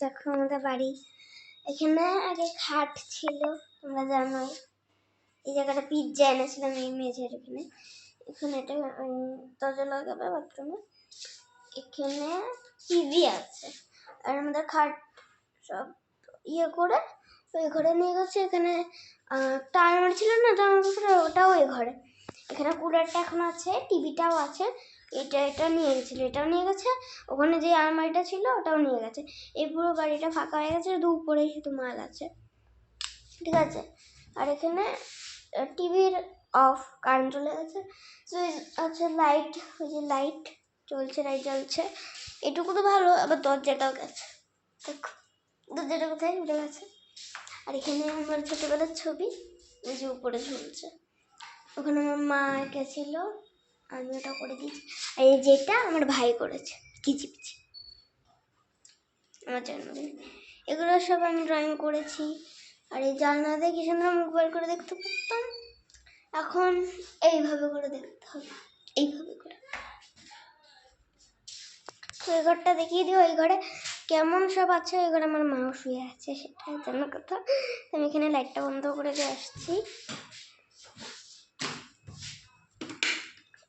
দেখো আমাদের বাড়ি। এখানে আগে খাট ছিল, তোমরা জানো। এই জায়গাটা পিজ্জা এনেছিলাম এই মেঝের এখানে। এখানে এটা দরজা লাগাবে বাথরুমে। এখানে টিভি আছে আর আমাদের খাট সব ইয়ে করে ওই ঘরে নিয়ে গেছে। এখানে একটা আলমারি ছিল না, ওটাও ওই ঘরে। এখানে কুলারটা এখন আছে, টিভিটাও আছে। এটা নিয়ে গেছিল, এটাও নিয়ে গেছে। ওখানে যে আলমারিটা ছিল ওটাও নিয়ে গেছে। এই পুরো বাড়িটা ফাঁকা হয়ে গেছে, শুধু উপরেই শুধু মাল আছে, ঠিক আছে। আর এখানে টিভির অফ, কারেন্ট চলে গেছে। সুইচ আছে, লাইট, ওই যে লাইট চলছে, লাইট জ্বলছে। এটুকু তো ভালো। আবার দরজাটাও গেছে, দেখো দরজাটা কোথায় উঠে গেছে। আর এখানে আমার ছোটবেলার ছবি, ওই যে উপরে ঝুলছে। ওখানে আমার মা এঁকেছিল, আমি ওটা করে দিয়েছি। আর এই যেটা আমার ভাই করেছে কিচিপিচি আমার জন্মদিন। এগুলো সব আমি ড্রয়িং করেছি। আর এই জানলা দিয়ে কি সুন্দর মুখ বার করে দেখতে পারতাম। এখন এইভাবে করে দেখতে হবে, এইভাবে করে। তো এই ঘরটা দেখিয়ে দিও, এই ঘরে কেমন সব আছে। এই ঘরে আমার মাও শুয়ে আছে, সেটাই জানার কথা। আমি এখানে লাইটটা বন্ধ করে দিয়ে আসছি।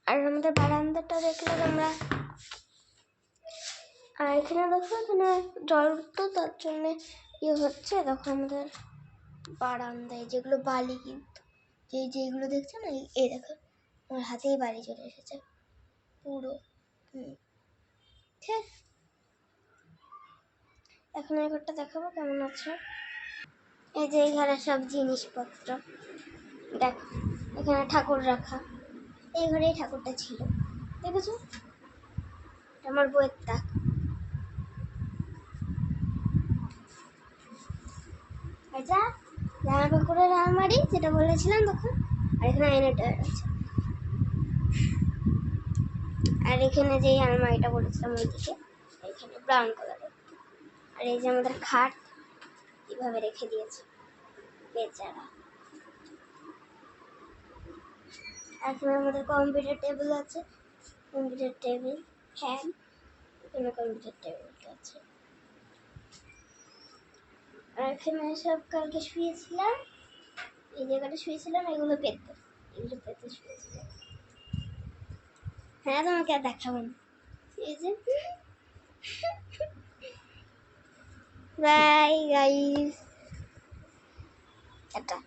আর আমাদের বারান্দাটা দেখলে তোমরা। আর এখানে দেখো, এখানে জল তো তার জন্য ইয়ে হচ্ছে। দেখো আমাদের বারান্দায় যেগুলো বালি, কিন্তু যেগুলো দেখছো না, এই দেখো আমার হাতেই বালি চলে এসেছে পুরো। ঠিক, এখন এই ঘরটা দেখাবো কেমন আছে। এই যে এই ঘরে সব জিনিসপত্র দেখো, এখানে ঠাকুর রাখা। এই ঘরেই ঠাকুরটা ছিল, দেখেছো? আমার বইয়ের তাক। এটা জামা কাপড়ের আলমারি, যেটা বলেছিলাম তখন। আর এখানে আয়নাটা আছে। আর এখানে যে আলমারিটা বলেছিলাম ওইদিকে, এখানে ব্রাউন কালারের। আর এই যে আমাদের খাট এভাবে রেখে দিয়েছে বেচারা। এখানে আমাদের কম্পিউটার টেবিল আছে, কম্পিউটার টেবিল, ফ্যান। এখানে কম্পিউটার টেবিলটা আছে। আর এখানে সব কালকে শুয়েছিলাম, এই জায়গাটা শুয়েছিলাম, এগুলো পেতে শুয়েছিলাম। হ্যাঁ, তোমাকে আর দেখাবো না। এই যে বাই গাইস, টাটা।